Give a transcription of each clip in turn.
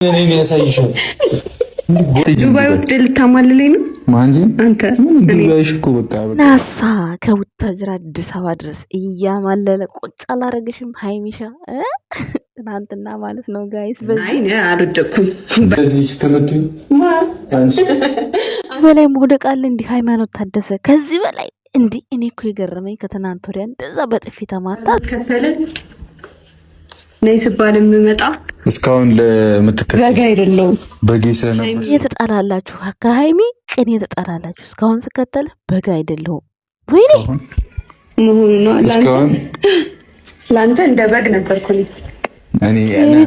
እኔ ያሳይሻል። ዱባይ ውስጥ ልታማልለኝ ነው ማንጂ አንተ። ዱባይሽ እኮ በቃ ናሳ ከቡታጅራ አዲስ አበባ ድረስ እያማለለ ቁጭ አላረገሽም ሀይሚሻ? ትናንትና ማለት ነው ጋይስ። አይ አልወደኩም። በዚህ ከምትይ አንቺ በላይ መውደቅ አለ እንዲህ ሃይማኖት ታደሰ ከዚህ በላይ እንዲህ። እኔ እኮ የገረመኝ ከትናንት ወዲያ እንደዛ በጥፊ ተማታት ከሰለ ነይ ስባል የምመጣ እስካሁን ለምትከተል በጋ አይደለሁም በጌ ስለነበር የተጣላላችሁ ከሀይሚ ቅን የተጣላላችሁ እስካሁን ስከተል በጋ አይደለሁም ወይኔ መሆኑ ነው። እስካሁን ለአንተ እንደ በግ ነበርኩኝ እኔ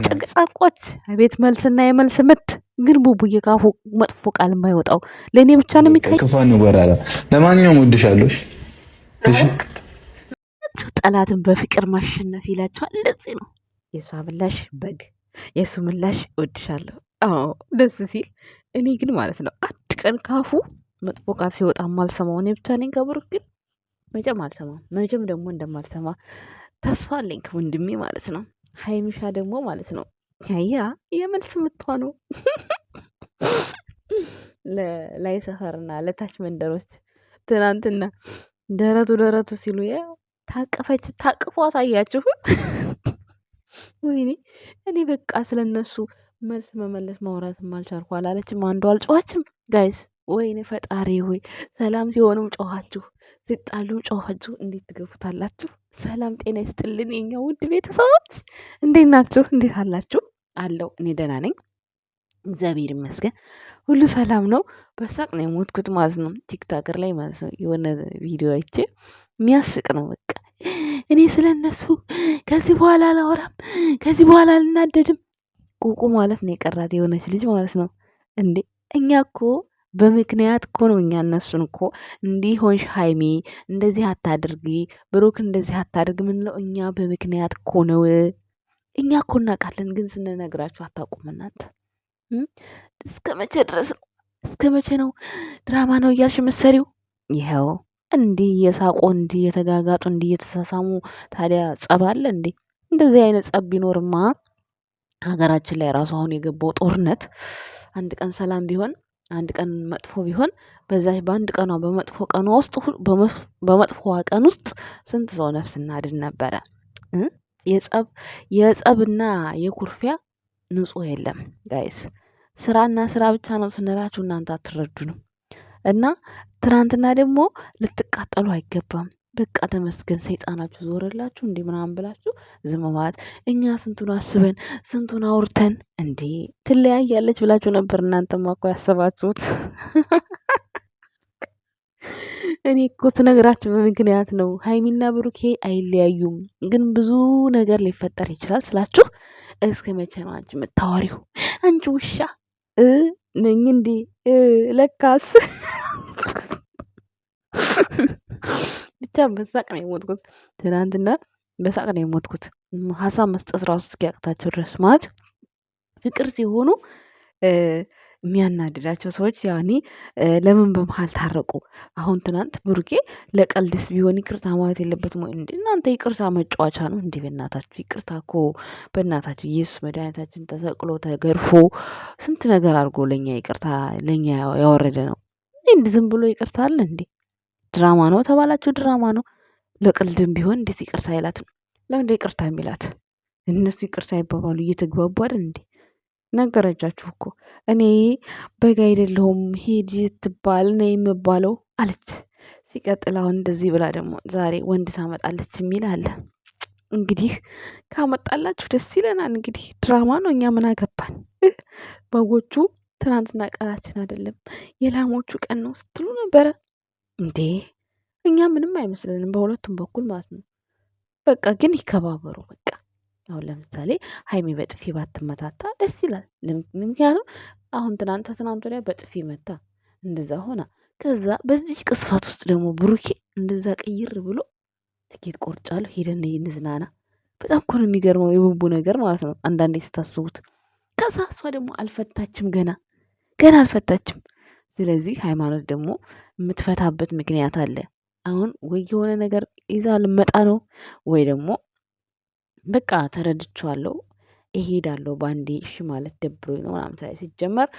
ጨቅጫቆች ቤት መልስና የመልስ ምት። ግን ቡቡዬ ካፉ መጥፎ ቃል የማይወጣው ለእኔ ብቻ ነው የሚታይ። ክፋን ወራራ። ለማንኛውም ወድሻለሽ። እሺ ጠላትን በፍቅር ማሸነፍ ይላችኋል። እንደዚህ ነው የሷ ምላሽ በግ፣ የሱ ምላሽ እወድሻለሁ። አዎ ደስ ሲል። እኔ ግን ማለት ነው አንድ ቀን ካፉ መጥፎ ቃል ሲወጣ ማልሰማው እኔ ብቻ ነኝ። ከብሩክ ግን መቼም አልሰማም። መቼም ደግሞ እንደማልሰማ ተስፋ አለኝ ከወንድሜ ማለት ነው። ሀይሚሻ ደግሞ ማለት ነው ያ የመልስ ምትሆነው ላይ ሰፈርና ለታች መንደሮች ትናንትና ደረቱ ሲሉ ታቀፈች ታቅፎ አሳያችሁ። ወይኔ እኔ በቃ ስለነሱ መልስ መመለስ ማውራት አልቻልኩ አላለችም። አንዱ አልጮኸችም ጋይስ። ወይኔ ፈጣሪ ሆይ ሰላም ሲሆኑም ጮኋችሁ፣ ሲጣሉም ጮኋችሁ። እንዴት ትገፉታላችሁ? ሰላም ጤና ይስጥልን የኛ ውድ ቤተሰቦች፣ እንዴት ናችሁ? እንዴት አላችሁ? አለው እኔ ደህና ነኝ እግዚአብሔር ይመስገን፣ ሁሉ ሰላም ነው። በሳቅ ነው የሞትኩት ማለት ነው። ቲክታከር ላይ ማለት ነው የሆነ ቪዲዮ አይቼ የሚያስቅ ነው። በቃ እኔ ስለነሱ ከዚህ በኋላ አላወራም፣ ከዚህ በኋላ አልናደድም። ቁቁ ማለት ነው የቀራት የሆነች ልጅ ማለት ነው። እንዴ እኛ እኮ በምክንያት እኮ ነው። እኛ እነሱን እኮ እንዲህ ሆንሽ ሀይሚ እንደዚህ አታድርጊ፣ ብሩክ እንደዚህ አታድርግ ምንለው እኛ በምክንያት እኮ ነው። እኛ እኮ እናውቃለን፣ ግን ስንነግራችሁ አታውቁም እናንተ። እስከ መቼ ድረስ ነው? እስከ መቼ ነው ድራማ ነው እያልሽ መሰሪው? ይኸው እንዲህ እየሳቁ እንዲህ እየተጋጋጡ እንዲህ እየተሳሳሙ ታዲያ ጸብ አለ እንዴ? እንደዚህ አይነት ጸብ ቢኖርማ ሀገራችን ላይ ራሱ አሁን የገባው ጦርነት አንድ ቀን ሰላም ቢሆን አንድ ቀን መጥፎ ቢሆን በዛች በአንድ ቀኗ በመጥፎ ቀኗ ውስጥ በመጥፎዋ ቀን ውስጥ ስንት ሰው ነፍስ እናድን ነበረ። የጸብና የኩርፊያ ንጹህ የለም ጋይስ። ስራና ስራ ብቻ ነው ስንላችሁ እናንተ አትረዱንም። እና ትናንትና ደግሞ ልትቃጠሉ አይገባም። በቃ ተመስገን ሰይጣናችሁ ዞረላችሁ እንዴ ምናምን ብላችሁ ዝም ማለት። እኛ ስንቱን አስበን ስንቱን አውርተን እንዴ ትለያያለች ብላችሁ ነበር እናንተማ እኮ ያሰባችሁት። እኔ እኮ ትነግራችሁ በምክንያት ነው። ሀይሚና ብሩኬ አይለያዩም፣ ግን ብዙ ነገር ሊፈጠር ይችላል ስላችሁ እስከ መቼ ነው አንቺ የምታወሪው? አንቺ ውሻ ነኝ እንዴ? ለካስ ብቻ በሳቅ ነው የሞትኩት ትናንትና፣ በሳቅ ነው የሞትኩት። ሀሳብ መስጠት ራሱ እስኪያቅታቸው ድረስ ማለት ፍቅር ሲሆኑ የሚያናድዳቸው ሰዎች ያኔ ለምን በመሀል ታረቁ? አሁን ትናንት ብሩኬ ለቀልድስ ቢሆን ይቅርታ ማለት የለበትም ወይ? እንዴ እናንተ ይቅርታ መጫወቻ ነው እንዴ? በእናታችሁ ይቅርታ እኮ በእናታችሁ ኢየሱስ መድኃኒታችን ተሰቅሎ ተገርፎ ስንት ነገር አድርጎ ለኛ ይቅርታ ለኛ ያወረደ ነው። እንዴ ዝም ብሎ ይቅርታ አለ እንዴ? ድራማ ነው ተባላችሁ፣ ድራማ ነው። ለቀልድም ቢሆን እንዴት ይቅርታ አይላትም? ለምን ይቅርታ የሚላት? እነሱ ይቅርታ ይባባሉ እየተግባቡ አይደል እንዴ? ነገረጃችሁ እኮ እኔ በጋ አይደለሁም ሂድ ትባል ነው የምባለው አለች። ሲቀጥል አሁን እንደዚህ ብላ ደግሞ ዛሬ ወንድ ታመጣለች የሚል አለ። እንግዲህ ካመጣላችሁ ደስ ይለናል። እንግዲህ ድራማ ነው፣ እኛ ምን አገባን? በጎቹ ትናንትና ቀናችን አይደለም የላሞቹ ቀን ነው ስትሉ ነበረ እንዴ። እኛ ምንም አይመስለንም በሁለቱም በኩል ማለት ነው። በቃ ግን ይከባበሩ በቃ። አሁን ለምሳሌ ሀይሚ በጥፊ ባትመታታ ደስ ይላል። ምክንያቱም አሁን ትናንት ወዲያ በጥፊ መታ እንደዛ ሆና፣ ከዛ በዚህ ቅስፋት ውስጥ ደግሞ ብሩኬ እንደዛ ቀይር ብሎ ትኬት ቆርጫለሁ ሄደን እንዝናና። በጣም እኮ ነው የሚገርመው የቡቡ ነገር ማለት ነው አንዳንዴ ስታስቡት። ከዛ እሷ ደግሞ አልፈታችም፣ ገና አልፈታችም። ስለዚህ ሃይማኖት ደግሞ የምትፈታበት ምክንያት አለ። አሁን ወይ የሆነ ነገር ይዛ ልመጣ ነው ወይ ደግሞ በቃ ተረድቼዋለሁ እሄዳለሁ ባንዴ እሺ ማለት ደብሮኝ ነው ምናምን ትላለች። ሲጀመር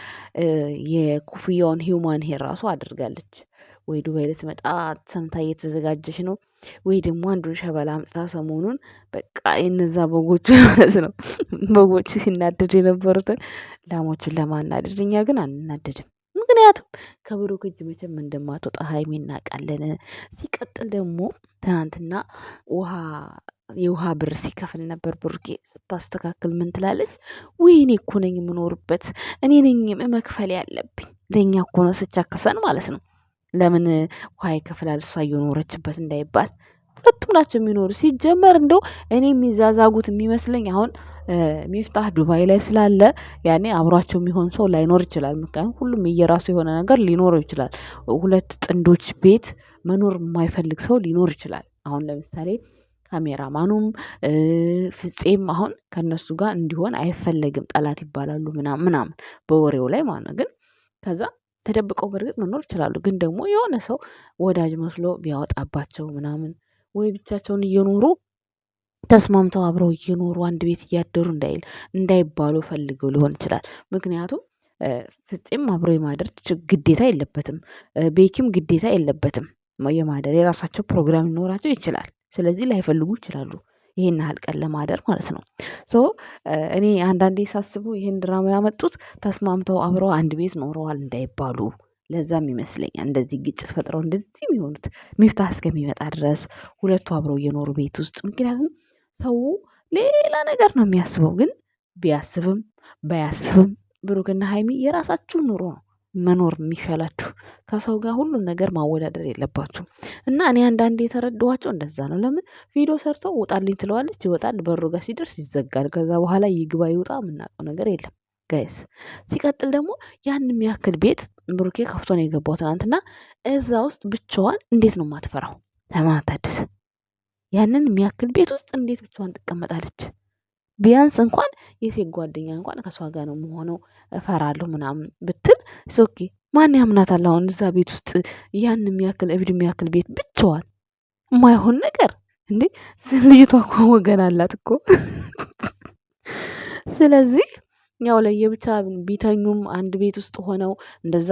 የኩፍያውን ሂውማን ሄር ራሱ አድርጋለች። ወይ ዱባይ ልትመጣ ሰምታ እየተዘጋጀች ነው፣ ወይ ደግሞ አንዱን ሸበላ አምጥታ ሰሞኑን በቃ የነዛ በጎቹ ማለት ነው በጎች ሲናደዱ የነበሩትን ላሞቹን ለማናደድ፣ እኛ ግን አንናደድም። ምክንያቱም ከብሩክ እጅ መቼም እንደማትወጣ ሀይሚ እናውቃለን። ሲቀጥል ደግሞ ትናንትና የውሃ ብር ሲከፍል ነበር ብሩኬ። ስታስተካክል ምን ትላለች? ውይ እኔ እኮ ነኝ የምኖርበት፣ እኔ ነኝ መክፈል ያለብኝ። ለእኛ እኮ ነው ስቻክሰን ማለት ነው። ለምን ውሃ ይከፍላል እሷ እየኖረችበት እንዳይባል። ሁለቱም ናቸው የሚኖሩ። ሲጀመር እንደው እኔ የሚዛዛጉት የሚመስለኝ አሁን ሚፍታህ ዱባይ ላይ ስላለ ያኔ አብሯቸው የሚሆን ሰው ላይኖር ይችላል። ምክንያቱም ሁሉም የራሱ የሆነ ነገር ሊኖረው ይችላል። ሁለት ጥንዶች ቤት መኖር የማይፈልግ ሰው ሊኖር ይችላል። አሁን ለምሳሌ ካሜራማኑም ፍፄም አሁን ከነሱ ጋር እንዲሆን አይፈለግም፣ ጠላት ይባላሉ ምናምን በወሬው ላይ ማለት ነው። ግን ከዛ ተደብቀው በእርግጥ መኖር ይችላሉ። ግን ደግሞ የሆነ ሰው ወዳጅ መስሎ ቢያወጣባቸው ምናምን ወይ ብቻቸውን እየኖሩ ተስማምተው አብረው እየኖሩ አንድ ቤት እያደሩ እንዳይባሉ ፈልገው ሊሆን ይችላል። ምክንያቱም ፍፄም አብሮ የማደር ግዴታ የለበትም፣ ቤኪም ግዴታ የለበትም የማደር። የራሳቸው ፕሮግራም ሊኖራቸው ይችላል። ስለዚህ ላይፈልጉ ይችላሉ ይሄን ያህል ቀን ለማደር ማለት ነው። ሶ እኔ አንዳንዴ ሳስቡ ይሄን ድራማ ያመጡት ተስማምተው አብረው አንድ ቤት ኖረዋል እንዳይባሉ፣ ለዛም ይመስለኛል እንደዚህ ግጭት ፈጥረው እንደዚህ የሚሆኑት ሚፍታህ እስከሚመጣ ድረስ ሁለቱ አብረው እየኖሩ ቤት ውስጥ። ምክንያቱም ሰው ሌላ ነገር ነው የሚያስበው። ግን ቢያስብም ባያስብም ብሩክና ሀይሚ የራሳችሁ ኑሮ ነው መኖር የሚሻላችሁ። ከሰው ጋር ሁሉን ነገር ማወዳደር የለባችሁም። እና እኔ አንዳንዴ የተረዳኋቸው እንደዛ ነው። ለምን ቪዲዮ ሰርተው ውጣልኝ ትለዋለች፣ ይወጣል፣ በሩ ጋር ሲደርስ ይዘጋል። ከዛ በኋላ ይግባ ይውጣ የምናውቀው ነገር የለም ጋይስ። ሲቀጥል ደግሞ ያን የሚያክል ቤት ብሩኬ ከፍቶ ነው የገባው ትናንትና። እዛ ውስጥ ብቻዋን እንዴት ነው የማትፈራው? ሃይማኖት ታደሰ ያንን የሚያክል ቤት ውስጥ እንዴት ብቻዋን ትቀመጣለች? ቢያንስ እንኳን የሴት ጓደኛ እንኳን ከሷ ጋር ነው የምሆነው እፈራለሁ ምናምን ብትል ኦኬ። ማን ያምናታል? አሁን እዛ ቤት ውስጥ ያን የሚያክል እብድ የሚያክል ቤት ብቻዋን የማይሆን ነገር እንዴ! ልጅቷ እኮ ወገን አላት እኮ። ስለዚህ ያው ለየብቻ ቢተኙም አንድ ቤት ውስጥ ሆነው እንደዛ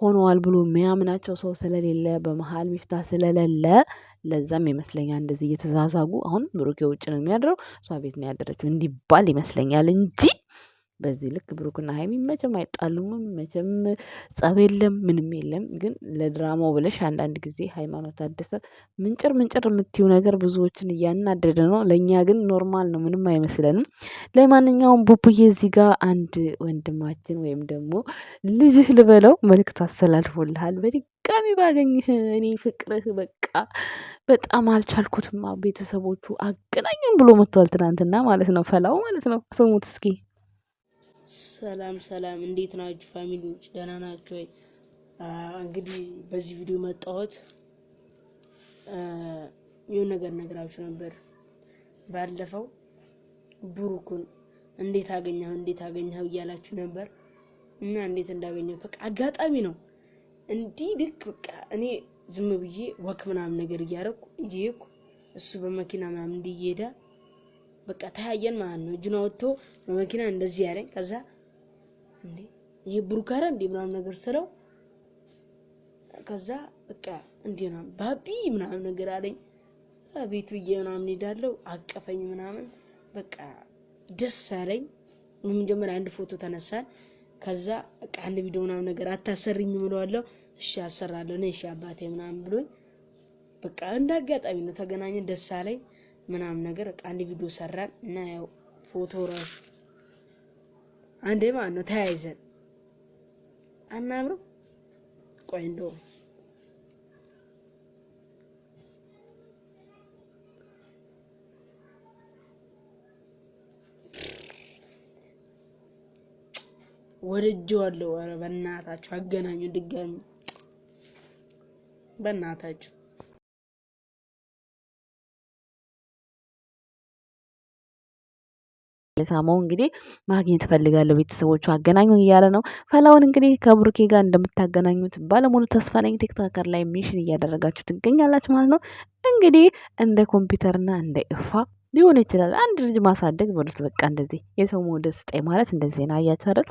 ሆነዋል ብሎ የሚያምናቸው ሰው ስለሌለ በመሀል ሚፍታህ ስለሌለ ለዛም ይመስለኛል እንደዚህ እየተዛዛጉ አሁን ብሩኬ ውጭ ነው የሚያድረው እሷ ቤት ነው ያደረችው እንዲባል ይመስለኛል እንጂ በዚህ ልክ ብሩክና ሀይሚ መቼም አይጣሉም፣ መቼም ጸብ የለም፣ ምንም የለም። ግን ለድራማው ብለሽ አንዳንድ ጊዜ ሃይማኖት ታደሰ ምንጭር የምትዩ ነገር ብዙዎችን እያናደደ ነው። ለእኛ ግን ኖርማል ነው፣ ምንም አይመስለንም። ለማንኛውም ቡቡዬ እዚህ ጋር አንድ ወንድማችን ወይም ደግሞ ልጅህ ልበለው መልዕክት አስተላልፎልሃል። በድጋሚ ባገኝህ እኔ ፍቅርህ በቃ በጣም አልቻልኩትማ፣ ቤተሰቦቹ አገናኙን ብሎ መጥቷል ትናንትና ማለት ነው። ፈላው ማለት ነው። ስሙት እስኪ። ሰላም እንዴት ናችሁ ፋሚሊዎች? ደህና ናችሁ ወይ? እንግዲህ በዚህ ቪዲዮ መጣሁት የሆነ ነገር ነግራችሁ ነበር። ባለፈው ብሩክን እንዴት አገኘኸው እያላችሁ ነበር እና እንዴት እንዳገኘው በቃ አጋጣሚ ነው እንዲህ ልክ በቃ እኔ ዝም ብዬ ወክ ምናምን ነገር እያደረኩ እሱ በመኪና ምናምን እንዲሄዳ በቃ ታያየን ማለት ነው። እጁን አውጥቶ በመኪና እንደዚህ ያለኝ ከዛ እንዴ ይሄ ብሩክ አረ እንዴ ምናምን ነገር ስለው ከዛ በቃ እንዴ ነው ባቢ ምናምን ነገር አለኝ። ቤት ብዬ ምናምን ሄዳለሁ፣ አቀፈኝ ምናምን በቃ ደስ አለኝ። መጀመሪያ አንድ ፎቶ ተነሳን። ከዛ በቃ አንድ ቪዲዮ ምናምን ነገር አታሰርኝ ምለዋለሁ። እሺ አሰራለሁ ነኝ እሺ አባቴ ምናምን ብሎኝ በቃ እንዳጋጣሚ ነው ተገናኘን፣ ደስ አለኝ ምናምን ነገር በቃ አንድ ቪዲዮ ሰራን እና ያው ፎቶ ራሱ አንዴ ማለት ነው ተያይዘን አናምረው። ቆይ እንደው ወደጀዋለሁ። ኧረ በእናታችሁ አገናኙ ድጋሚ በእናታችሁ። ለሳማው እንግዲህ ማግኘት ፈልጋለሁ ቤተሰቦቹ አገናኙ እያለ ነው። ፈላውን እንግዲህ ከብሩኬ ጋር እንደምታገናኙት ባለሙሉ ተስፋ ነኝ። ቲክቶከር ላይ ሜንሽን እያደረጋችሁ ትገኛላችሁ ማለት ነው። እንግዲህ እንደ ኮምፒውተርና እንደ ኢፋ ሊሆን ይችላል። አንድ ልጅ ማሳደግ ማለት በቃ እንደዚህ የሰው መውደድ ስጠኝ ማለት እንደዚህ ነው። አያችሁ አይደል?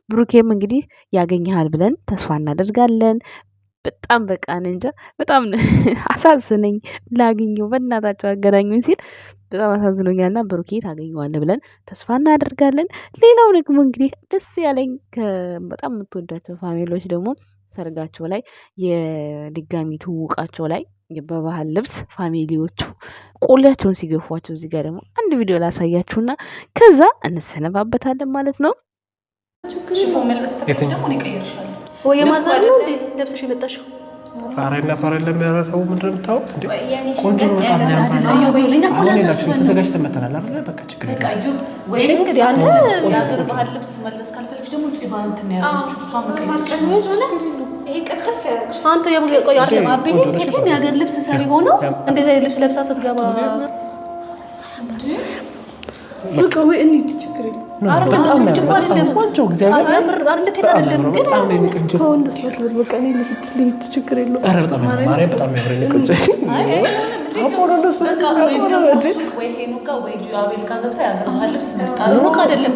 ብሩኬም እንግዲህ ያገኘሃል ብለን ተስፋ እናደርጋለን። በጣም በቃ እንጃ በጣም አሳዝነኝ ላግኘው በእናታቸው አገናኙኝ ሲል በጣም አሳዝኖኛልና ብሩኬ ታገኘዋለህ ብለን ተስፋ እናደርጋለን። ሌላው ደግሞ እንግዲህ ደስ ያለኝ በጣም የምትወዷቸው ፋሚሊዎች ደግሞ ሰርጋቸው ላይ የድጋሚ ትውውቃቸው ላይ በባህል ልብስ ፋሚሊዎቹ ቆሌያቸውን ሲገፏቸው እዚህ ጋር ደግሞ አንድ ቪዲዮ ላሳያችሁና ከዛ እንሰነባበታለን ማለት ነው። ወይ የማዘር ነው እንዴ ለብሰሽ የመጣሽው? ኧረ እናቷ አይደለም ያረሰው ምንድን ነው የምታወት እንዴ? ቆንጆ ነው በጣም ያምራል። አሁን ሌላችሁ ተዘጋጅተን መተናል አይደል? በቃ ችግር የለም። ወይ እንግዲህ አንተ የሀገር ባህል ልብስ መልበስ ካልፈለግሽ ደግሞ ጽባን እንትን ያለችው እሷ መቀየር ይሄ ቀጥፍ ያለች አንተ ቆይ አይደለም አብዬ ከየትም የሀገር ልብስ ሰሪ ሆነው እንደዚህ አይነት ልብስ ለብሳ ስትገባ በቃ ወይ እንሂድ ችግር የለም። በጣም ቆንጆ እግዚአብሔር አምር አንተ አይደለም ግን በቃ እኔ ልሂድ ችግር የለውም። ኧረ በጣም ማርያም በጣም ያምረኝ ቆንጆ ወይ ሄኑካ ወይ አቤል ጋር ገብታ የሀገር ባህል ልብስ መርጣ ሩቅ አይደለም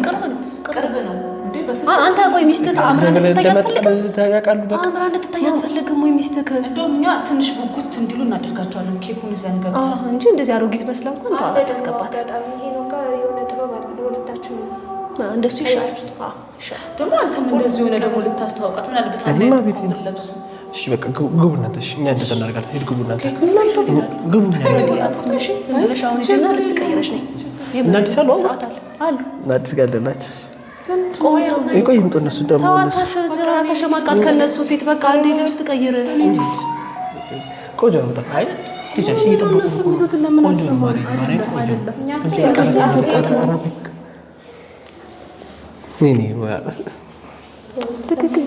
ቅርብ ነው እንዴ? በፍጹም አንተ ቆይ ሚስትህ አምራ እንድትታይ አትፈልግም ወይ ሚስትህ? እንደውም እኛ ትንሽ ጉጉት እንዲሉ እናደርጋቸዋለን ኬኩን ይዘን ገብታ እንጂ እንደዚህ አሮጊት መስላ እንኳን ታስገባት እንደሱ ይሻላል። ደግሞ አንተም እንደዚህ ሆነ ደግሞ ልታስተዋውቃት ምናልባት አንተ ለብሱ እሺ በቃ ግቡ እናንተ። እሺ እኛ እንደዛ እናደርጋለን። ሂድ ግቡ እናንተ ግቡ። ዝም ብለሽ አሁን ሂጂና ልብስ ቀይረሽ ነይ። እና አዲስ አሉ አዲስ ጋር አለናችሁ። ቆይ ይምጡ እነሱ ደግሞ ተሸማቃት ከነሱ ፊት በቃ አንዴ ልብስ ትቀይር። ቆንጆ ነው በጣም አይ ትቻለሽ እየጠበቁ ቆንጆ ነው ማርያም ቆንጆ ነው። ነኝ ወይ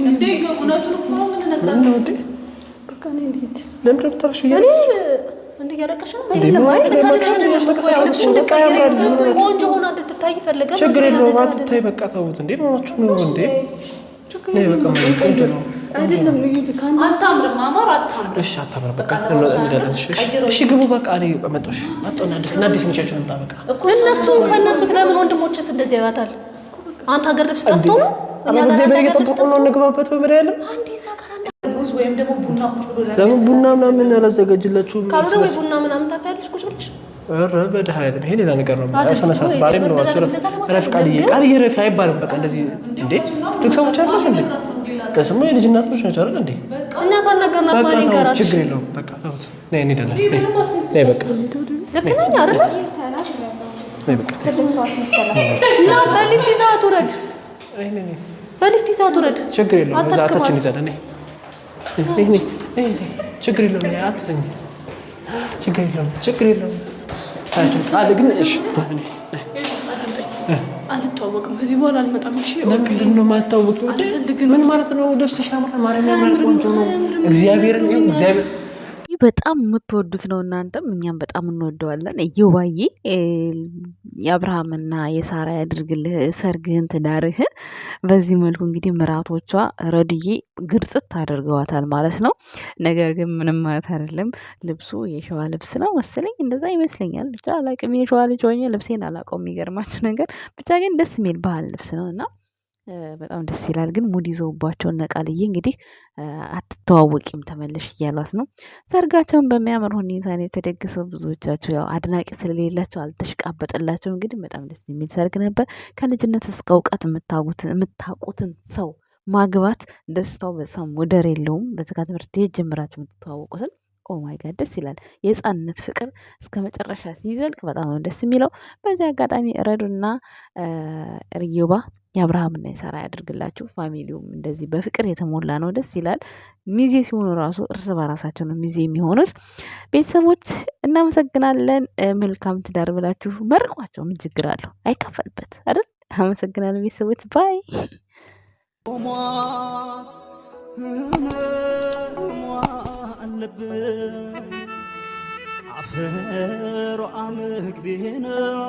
እንዴ እውነቱን እኮ ነው ምን ነግራለሁ እንዴ በቃ ነኝ ልሂድ። ለምን ተርሽ እኔ እንዴ ያለቀሽ ነው ቆንጆ ሆና እንድትታይ ፈልገህ ችግር የለውም አትታይ በቃ ተውት እንዴ ማማችሁ ነው እንዴ ነይ በቃ ቆንጆ ነው አይደለም አንተ አምር ማማር አታምር እሺ አታምር በቃ እንሄዳለን እሺ ግቡ በቃ እኔ መጣሽ አጣና አዲስ ንቻችሁ እንጣ በቃ እነሱ ከነሱ ለምን ወንድሞችስ እንደዚህ ያዩታል? አንተ ሀገር ልብስ ጠፍቶ ነው እኛ ጋር እየጠበቁ ነው እንግባበት በመድኃኒዓለም አንዴ እዛ ጋር ጉስ ወይም ደግሞ ቡና ቁጭ ብሎ ለምን ቡና ምናምን ያላዘጋጅላችሁ ካልሆነ ወይ ቡና ምናምን ታፈያለሽ ቁጭ ብለሽ ኧረ በመድኃኒዓለም ይሄ ሌላ ነገር ነው። ሰነሳት ባለም ነው ረፍ ቃልዬ ረፍ አይባልም በቃ እንደዚህ እንዴ ትልቅ ሰዎች አላችሁ እንዴ ከስሙ የልጅ እናት ልጅ ናቸው አይደል እንዴ እኛ ካናገርናት ማን ይገራል? ችግር የለውም በቃ ተውት ነይ እንሄዳለን ነይ በቃ ልክ ነኝ አይደል ነይ በቃ ያ በሊፍት ይዛት ውረድ በሊፍት ይዛት ውረድ ችግር የለውም ዛታችን ይዛለን ነይ ችግር የለውም አትዘኝ ችግር የለውም ታችሁ አለ ግን እሺ አልተዋወቅም ከዚህ በኋላ አልመጣም። እሺ ለምንድን ነው የማትታወቂው? ምን ማለት ነው? ልብስሽ ያምራል ማርያም ቆንጆ ነው። እግዚአብሔርን በጣም የምትወዱት ነው እናንተም እኛም በጣም እንወደዋለን። እየዋዬ የአብርሃምና የሳራ ያድርግልህ ሰርግህን ትዳርህን። በዚህ መልኩ እንግዲህ ምራቶቿ ረድዬ ግርጥት አድርገዋታል ማለት ነው። ነገር ግን ምንም ማለት አይደለም። ልብሱ የሸዋ ልብስ ነው መሰለኝ እንደዛ ይመስለኛል። ብቻ አላቅም የሸዋ ልጅ ሆኜ ልብሴን አላውቀውም። የሚገርማችሁ ነገር ብቻ ግን ደስ የሚል ባህል ልብስ ነው እና በጣም ደስ ይላል። ግን ሙድ ይዘውባቸው እነ ቃልዬ እንግዲህ አትተዋወቂም ተመለሽ እያሏት ነው። ሰርጋቸውን በሚያምር ሁኔታ ነው የተደገሰው። ብዙዎቻቸው ያው አድናቂ ስለሌላቸው አልተሽቃበጠላቸው። እንግዲህ በጣም ደስ የሚል ሰርግ ነበር። ከልጅነት እስከ እውቀት የምታውቁትን ሰው ማግባት ደስታው በጣም ወደር የለውም። በተካ ትምህርት ቤት ጀምራችሁ የምትተዋወቁትን ኦማይ ጋድ ደስ ይላል። የህፃንነት ፍቅር እስከ መጨረሻ ሲዘልቅ በጣም ነው ደስ የሚለው። በዚህ አጋጣሚ ረዱና ርዮባ የአብርሃምና የሳራ ያድርግላችሁ። ፋሚሊውም እንደዚህ በፍቅር የተሞላ ነው፣ ደስ ይላል። ሚዜ ሲሆኑ ራሱ እርስ በራሳቸው ነው ሚዜ የሚሆኑት። ቤተሰቦች እናመሰግናለን። መልካም ትዳር ብላችሁ መርቋቸው። ምን ችግር አለው? አይከፈልበት አይደል? አመሰግናለን ቤተሰቦች ባይ አፈር አመግቤ ነው